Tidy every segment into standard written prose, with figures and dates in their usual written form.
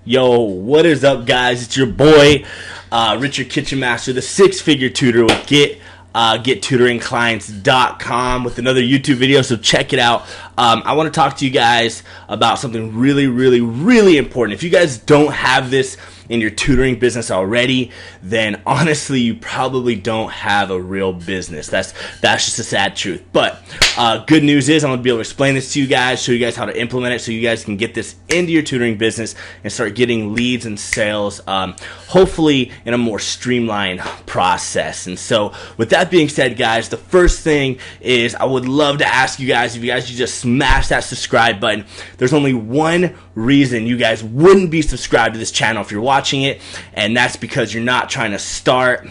Yo, what is up, guys? It's your boy, Richard Kitchenmaster, the six-figure tutor with GetTutoringClients.com with another YouTube video, so check it out. I want to talk to you guys about something really, really, really important. If you guys don't have this in your tutoring business already, then honestly, you probably don't have a real business. That's just a sad truth. But good news is I'm going to be able to explain this to you guys, show you guys how to implement it so you guys can get this into your tutoring business and start getting leads and sales, hopefully in a more streamlined process. And so with that being said, guys, the first thing is I would love to ask you guys if you guys could just smash that subscribe button. There's only one reason you guys wouldn't be subscribed to this channel if you're watching it, and that's because you're not trying to start,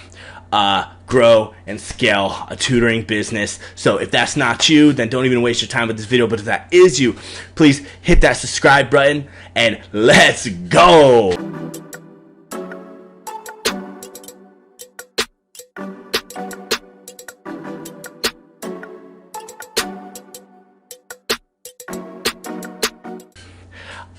grow, and scale a tutoring business. So if that's not you, then don't even waste your time with this video. But if that is you, please hit that subscribe button and let's go.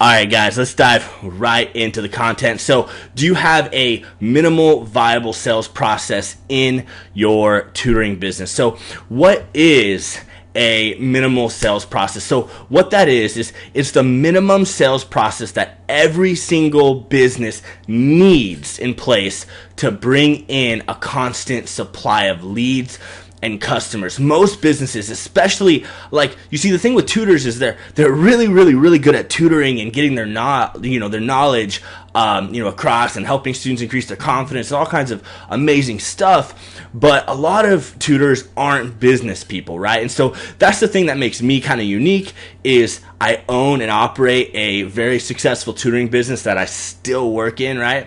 Alright guys, let's dive right into the content. So, do you have a minimal viable sales process in your tutoring business? So, what is a minimal sales process? So, what that is it's the minimum sales process that every single business needs in place to bring in a constant supply of leads and customers. Most businesses, especially, like, you see, the thing with tutors is they're really, really, really good at tutoring and getting their knowledge across and helping students increase their confidence and all kinds of amazing stuff. But a lot of tutors aren't business people, right? And so that's the thing that makes me kind of unique is I own and operate a very successful tutoring business that I still work in, right?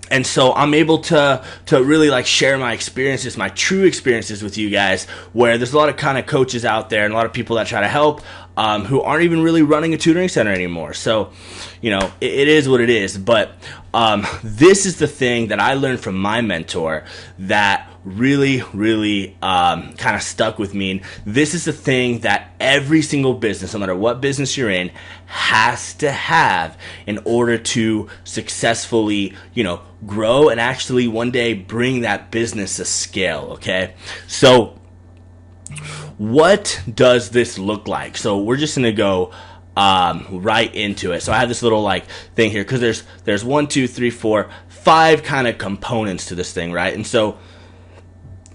And so I'm able to really like share my experiences, my true experiences with you guys, where there's a lot of kind of coaches out there and a lot of people that try to help who aren't even really running a tutoring center anymore. So, it is what it is. But this is the thing that I learned from my mentor that really, really kind of stuck with me. And this is the thing that every single business, no matter what business you're in, has to have in order to successfully, grow and actually one day bring that business to scale, okay? So what does this look like? So we're just gonna go right into it. So I have this little like thing here because there's 1, 2, 3, 4, 5 kind of components to this thing, right? And so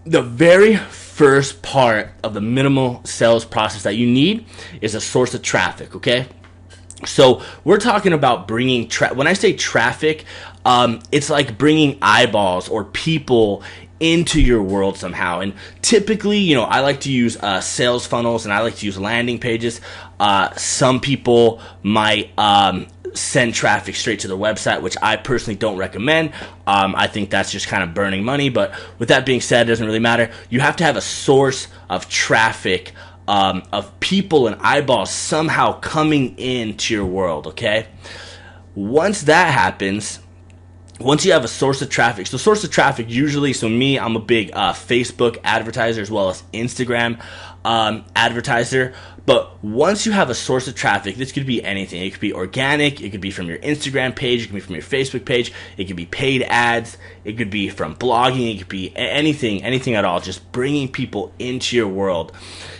the very first part of the minimal sales process that you need is a source of traffic, okay? So we're talking about bringing when I say traffic, it's like bringing eyeballs or people into your world somehow. And typically, I like to use sales funnels and I like to use landing pages. Some people might send traffic straight to the website, which I personally don't recommend. I think that's just kind of burning money. But with that being said, it doesn't really matter. You have to have a source of traffic, of people and eyeballs somehow coming into your world, okay? Once that happens, once you have a source of traffic, so source of traffic usually, so me, I'm a big Facebook advertiser as well as Instagram advertiser. But once you have a source of traffic, this could be anything. It could be organic, it could be from your Instagram page, it could be from your Facebook page, it could be paid ads, it could be from blogging, it could be anything at all. Just bringing people into your world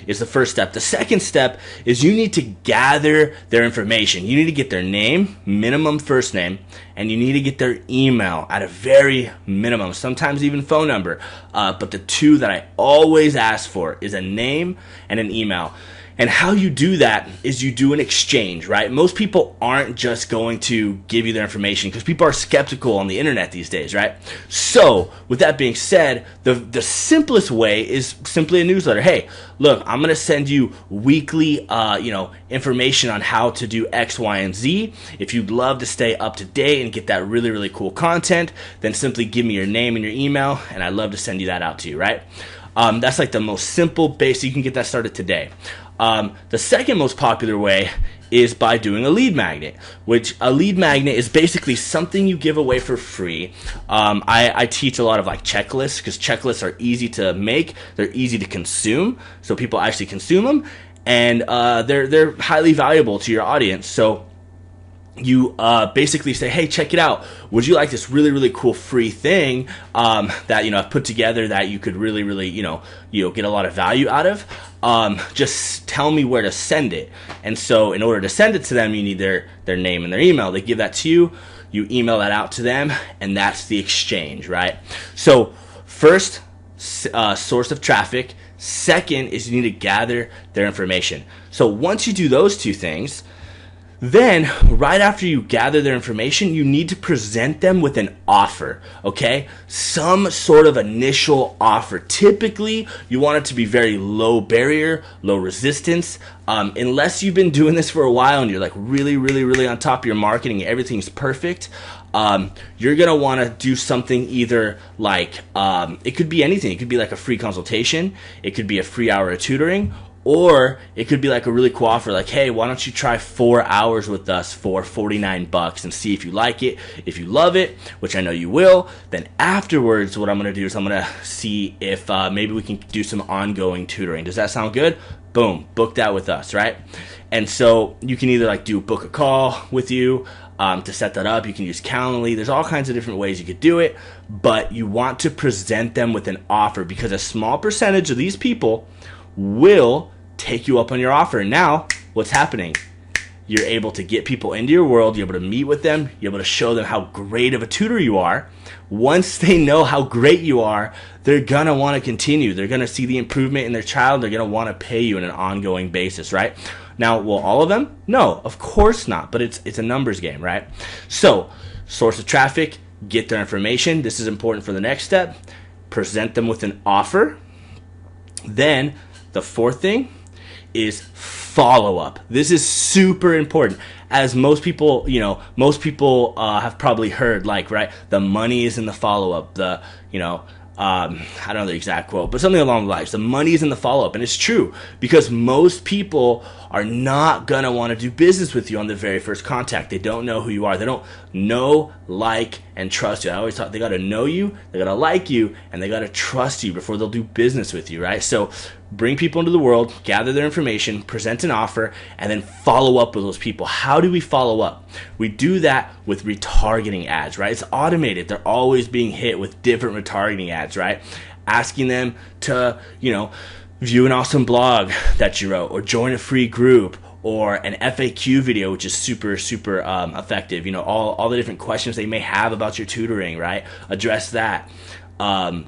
is the first step. The second step is you need to gather their information. You need to get their name, minimum first name, and you need to get their email at a very minimum, sometimes even phone number. But the two that I always ask for is a name and an email. And how you do that is you do an exchange, right? Most people aren't just going to give you their information because people are skeptical on the internet these days, right? So with that being said, the simplest way is simply a newsletter. Hey, look, I'm going to send you weekly, information on how to do X, Y, and Z. If you'd love to stay up to date and get that really, really cool content, then simply give me your name and your email, and I'd love to send you that out to you, right? That's like the most simple base. You can get that started today. The second most popular way is by doing a lead magnet, which a lead magnet is basically something you give away for free. I teach a lot of like checklists because checklists are easy to make, they're easy to consume, so people actually consume them, and they're highly valuable to your audience. So you basically say, hey, check it out. Would you like this really, really cool free thing that, I've put together that you could really, really, get a lot of value out of? Just tell me where to send it. And so in order to send it to them, you need their name and their email. They give that to you. You email that out to them, and that's the exchange, right? So first, source of traffic. Second is you need to gather their information. So once you do those two things, then, right after you gather their information, you need to present them with an offer, okay? Some sort of initial offer. Typically, you want it to be very low barrier, low resistance. Unless you've been doing this for a while and you're like really, really, really on top of your marketing, everything's perfect, you're going to want to do something either like, it could be anything. It could be like a free consultation. It could be a free hour of tutoring. Or it could be like a really cool offer, like, hey, why don't you try 4 hours with us for $49 and see if you like it. If you love it, which I know you will, then afterwards what I'm going to do is I'm going to see if maybe we can do some ongoing tutoring. Does that sound good? Boom, book that with us, right? And so you can either like book a call with you to set that up. You can use Calendly. There's all kinds of different ways you could do it, but you want to present them with an offer because a small percentage of these people will take you up on your offer. And now what's happening? You're able to get people into your world. You're able to meet with them. You're able to show them how great of a tutor you are. Once they know how great you are, they're going to want to continue. They're going to see the improvement in their child. They're going to want to pay you on an ongoing basis, right? Now, will all of them? No, of course not. But it's a numbers game, right? So, source of traffic, get their information. This is important for the next step. Present them with an offer. Then, the fourth thing is follow up. This is super important. As most people, have probably heard, like, right, the money is in the follow up. I don't know the exact quote, but something along the lines. The money is in the follow up. And it's true because most people are not going to want to do business with you on the very first contact. They don't know who you are. They don't know, like, and trust you. I always thought they got to know you, they got to like you, and they got to trust you before they'll do business with you, right? So bring people into the world, gather their information, present an offer, and then follow up with those people. How do we follow up? We do that with retargeting ads, right? It's automated. They're always being hit with different retargeting ads, right? Asking them to, view an awesome blog that you wrote, or join a free group, or an FAQ video, which is super, super effective. All the different questions they may have about your tutoring, right? Address that. You're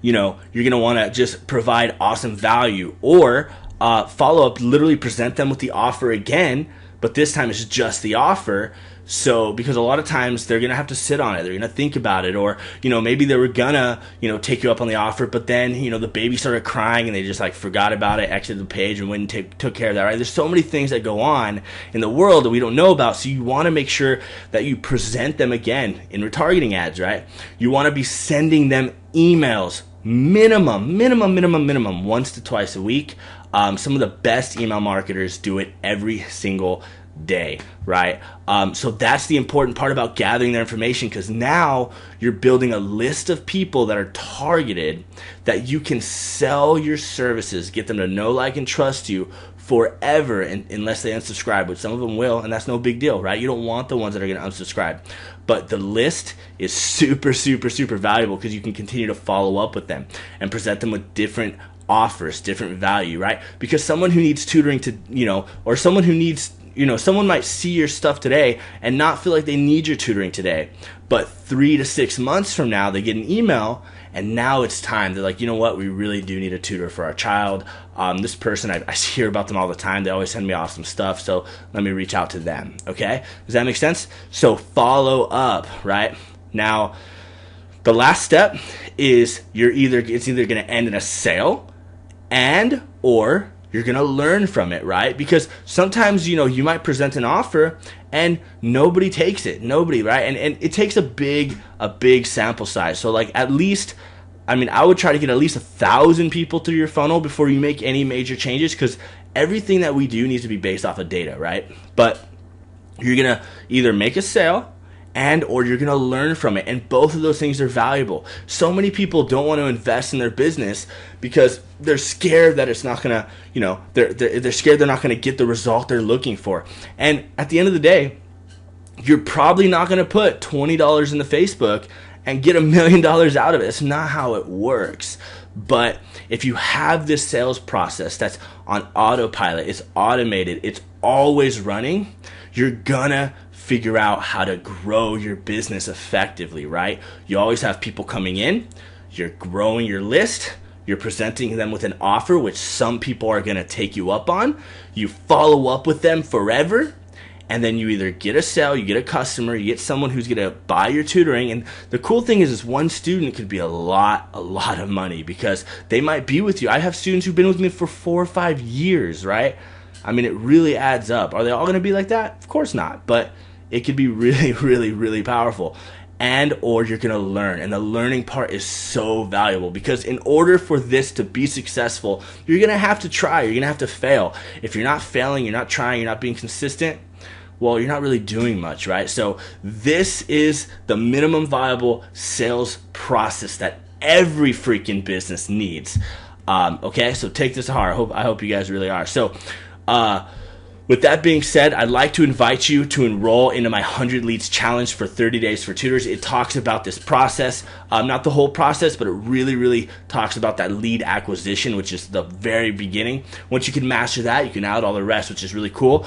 going to want to just provide awesome value, or follow up, literally present them with the offer again, but this time it's just the offer. So, because a lot of times they're going to have to sit on it. They're going to think about it, or, maybe they were going to, take you up on the offer, but then, the baby started crying and they just forgot about it, exited the page and went and took care of that, right? There's so many things that go on in the world that we don't know about. So you want to make sure that you present them again in retargeting ads, right? You want to be sending them emails minimum once to twice a week. Some of the best email marketers do it every single day, right? So that's the important part about gathering their information, because now you're building a list of people that are targeted that you can sell your services, get them to know, like, and trust you forever, unless they unsubscribe, which some of them will, and that's no big deal, right? You don't want the ones that are going to unsubscribe. But the list is super, super, super valuable because you can continue to follow up with them and present them with different offers, different value, right? Because someone who needs tutoring to, or someone who needs, someone might see your stuff today and not feel like they need your tutoring today. But 3 to 6 months from now, they get an email and now it's time. They're like, you know what? We really do need a tutor for our child. This person, I hear about them all the time. They always send me awesome stuff. So let me reach out to them. Okay. Does that make sense? So follow up, right? Now, the last step is it's either going to end in a sale or you're going to learn from it, right? Because sometimes, you might present an offer and nobody takes it. Nobody, right? And it takes a big sample size. So at least, I would try to get at least 1,000 people through your funnel before you make any major changes, because everything that we do needs to be based off of data, right? But you're going to either make a sale or you're going to learn from it. And both of those things are valuable. So many people don't want to invest in their business because they're scared that it's not going to, they're scared they're not going to get the result they're looking for. And at the end of the day, you're probably not going to put $20 into Facebook and get $1 million out of it. It's not how it works. But if you have this sales process that's on autopilot, it's automated, it's always running, you're gonna figure out how to grow your business effectively, right? You always have people coming in, you're growing your list, you're presenting them with an offer, which some people are gonna take you up on. You follow up with them forever, and then you either get a sale, you get a customer, you get someone who's gonna buy your tutoring. And the cool thing is one student could be a lot of money, because they might be with you. I have students who've been with me for 4 or 5 years, right? I mean, it really adds up. Are they all gonna be like that? Of course not, but it could be really powerful. And or you're gonna learn, and the learning part is so valuable, because in order for this to be successful, you're gonna have to try, you're gonna have to fail. If you're not failing, you're not trying, you're not being consistent, well, you're not really doing much, right? So this is the minimum viable sales process that every freaking business needs. Okay, so take this to heart. I hope you guys really are. So with that being said, I'd like to invite you to enroll into my 100 Leads Challenge for 30 days for tutors. It talks about this process, not the whole process, but it really talks about that lead acquisition, which is the very beginning. Once you can master that, you can add all the rest, which is really cool.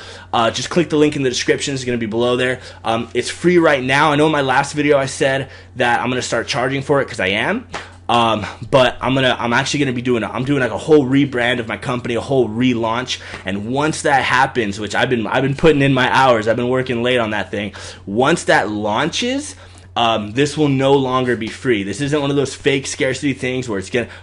Just click the link in the description. It's going to be below there. It's free right now. I know in my last video I said that I'm going to start charging for it, because I am. But I'm actually gonna be doing like a whole rebrand of my company, a whole relaunch. And once that happens, which I've been putting in my hours, I've been working late on that thing. Once that launches, this will no longer be free. This isn't one of those fake scarcity things where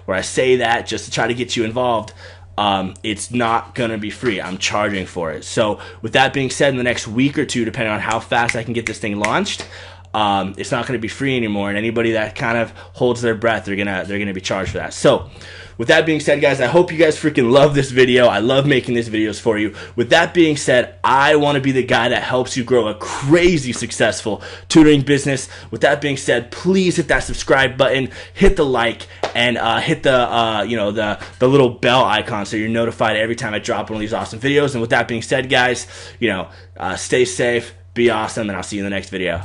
I say that just to try to get you involved. It's not gonna be free. I'm charging for it. So with that being said, in the next week or two, depending on how fast I can get this thing launched, it's not going to be free anymore, and anybody that kind of holds their breath, they're gonna be charged for that. So with that being said, guys, I hope you guys freaking love this video. I love making these videos for you. With that being said, I want to be the guy that helps you grow a crazy successful tutoring business. With that being said, please hit that subscribe button, hit the like, and hit the the little bell icon so you're notified every time I drop one of these awesome videos. And with that being said, guys, stay safe, be awesome, and I'll see you in the next video.